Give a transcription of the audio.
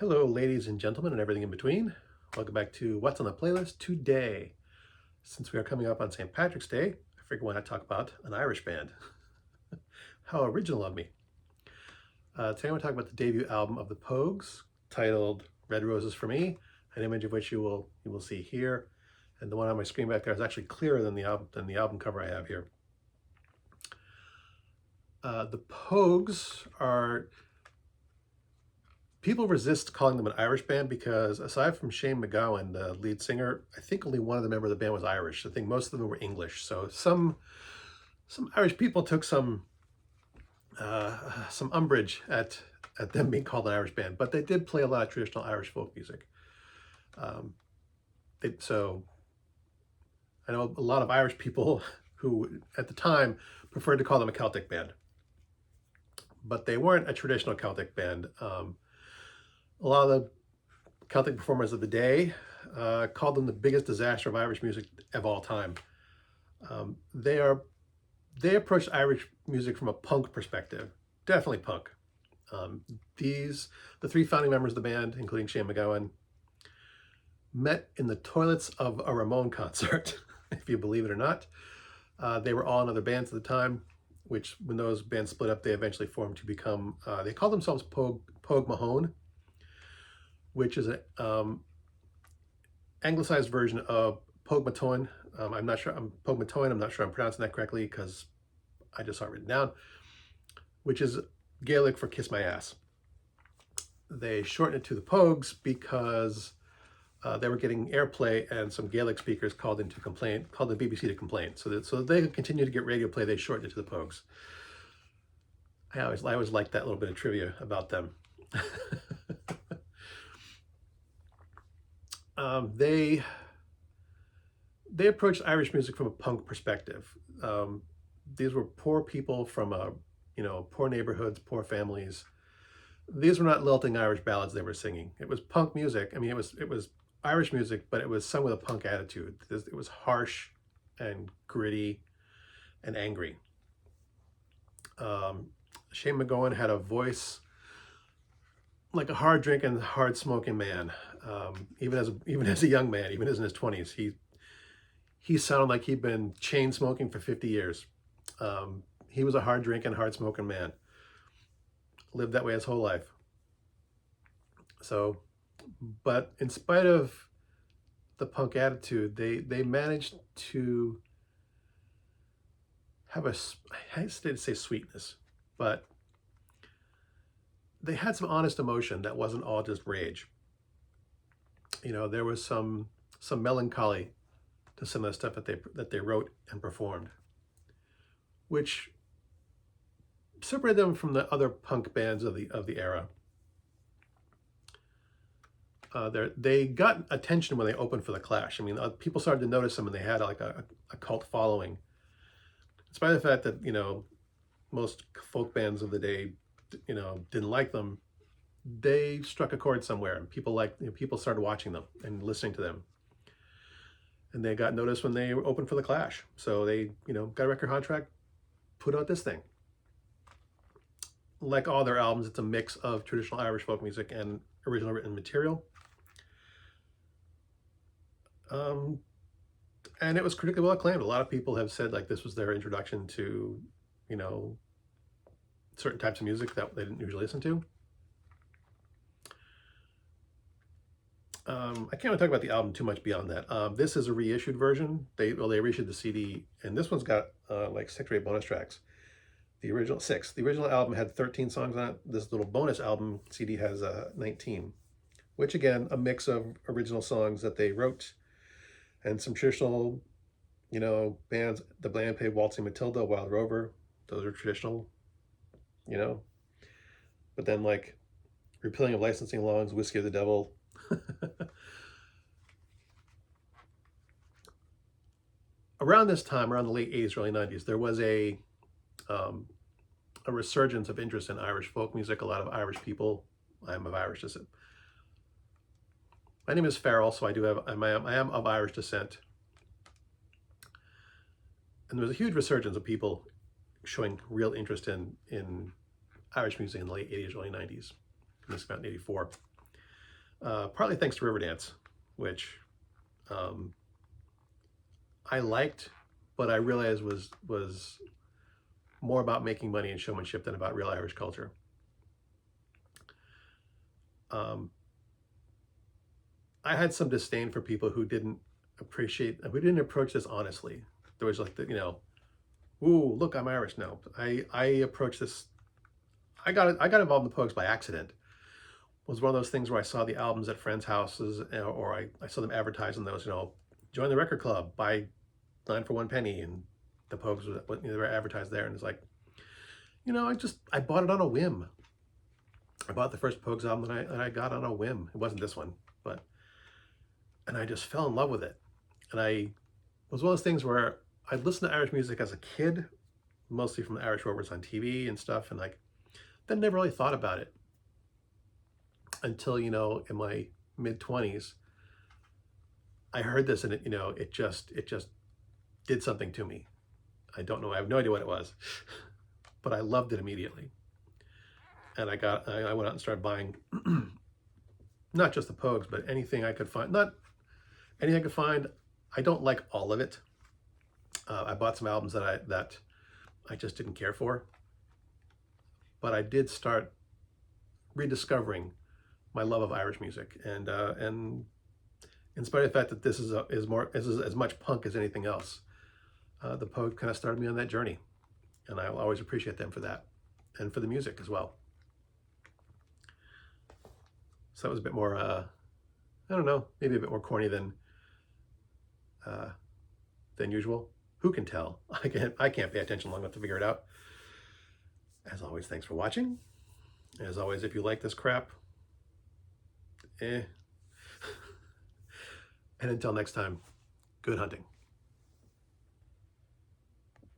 Hello, ladies and gentlemen, and everything in between. Welcome back to What's on the Playlist today. Since we are coming up on St. Patrick's Day, I figured why not talk about an Irish band. How original of me. Today I'm going to talk about the debut album of the Pogues, titled Red Roses for Me, an image of which you will see here. And the one on my screen back there is actually clearer than the album cover I have here. The Pogues are... People resist calling them an Irish band because aside from Shane MacGowan, the lead singer, I think only one of the members of the band was Irish. I think most of them were English. So some Irish people took some umbrage at them being called an Irish band, but they did play a lot of traditional Irish folk music. So I know a lot of Irish people who at the time preferred to call them a Celtic band, but they weren't a traditional Celtic band. A lot of the Celtic performers of the day called them the biggest disaster of Irish music of all time. They approached Irish music from a punk perspective, definitely punk. The three founding members of the band, including Shane MacGowan, met in the toilets of a Ramon concert, if you believe it or not. They were all in other bands at the time, which when those bands split up, they eventually formed to become, they called themselves Pogue Mahone, which is an anglicized version of Pogue Matoin. I'm not sure, Pogue Matoin, I'm not sure I'm pronouncing that correctly because I just saw it written down, which is Gaelic for kiss my ass. They shortened it to the Pogues because they were getting airplay and some Gaelic speakers called the BBC to complain. So that they could continue to get radio play, they shortened it to the Pogues. I always liked that little bit of trivia about them. They approached Irish music from a punk perspective. These were poor people from poor neighborhoods, poor families. These were not lilting Irish ballads they were singing. It was punk music. I mean, it was Irish music, but it was sung with a punk attitude. It was harsh and gritty and angry. Shane MacGowan had a voice like a hard drinking, hard smoking man. Even as a young man, even as in his 20s, he sounded like he'd been chain smoking for 50 years. He was a hard drinking, hard smoking man. Lived that way his whole life. So, but in spite of the punk attitude, they managed to have I hesitate to say sweetness, but they had some honest emotion that wasn't all just rage. There was some melancholy to some of the stuff that they wrote and performed, which separated them from the other punk bands of the era. They got attention when they opened for the Clash. I mean, people started to notice them, and they had like a cult following. Despite the fact that most folk bands of the day didn't like them, they struck a chord somewhere, and people started watching them and listening to them. And they got noticed when they opened for the Clash. So they, got a record contract, put out this thing. Like all their albums, it's a mix of traditional Irish folk music and original written material. And it was critically well acclaimed. A lot of people have said like this was their introduction to, certain types of music that they didn't usually listen to. I can't really talk about the album too much beyond that. This is a reissued version. They reissued the CD, and this one's got like 6 or 8 bonus tracks. The original 6. The original album had 13 songs on it. This little bonus album CD has 19, which again, a mix of original songs that they wrote and some traditional, bands. The band played Waltzing Matilda, Wild Rover. Those are traditional, But then like Repealing of Licensing Laws, Whiskey of the Devil. Around this time, around the late 80s, early 90s, there was a resurgence of interest in Irish folk music. A lot of Irish people. I am of Irish descent. My name is Farrell, so I am of Irish descent. And there was a huge resurgence of people showing real interest in Irish music in the late 80s, early 90s. This is about 84. partly thanks to Riverdance, which um, I liked, but I realized was more about making money and showmanship than about real Irish culture. Um, I had some disdain for people who didn't approach this honestly. There was like ooh, look, I'm Irish now. I approached this. I got involved in the Pogues by accident. It was one of those things where I saw the albums at friends' houses, or I saw them advertising those. Join the record club, buy 9 for 1 penny, and the Pogues they were advertised there, and it's like, I bought it on a whim. I bought the first Pogues album that I got on a whim. It wasn't this one, and I just fell in love with it. And it was one of those things where I'd listen to Irish music as a kid, mostly from the Irish Rovers on TV and stuff, and then never really thought about it until, in my mid-20s, I heard this, and it just did something to me. I don't know. I have no idea what it was, but I loved it immediately. And I went out and started buying not just the Pogues, but anything I could find. Not anything I could find. I don't like all of it. I bought some albums that I just didn't care for, but I did start rediscovering my love of Irish music, and in spite of the fact that this is as much punk as anything else, the Pogues kind of started me on that journey, and I'll always appreciate them for that, and for the music as well. So that was a bit more, I don't know, maybe a bit more corny than usual. Who can tell? I can't pay attention long enough to figure it out. As always, thanks for watching. As always, if you like this crap, And until next time, good hunting.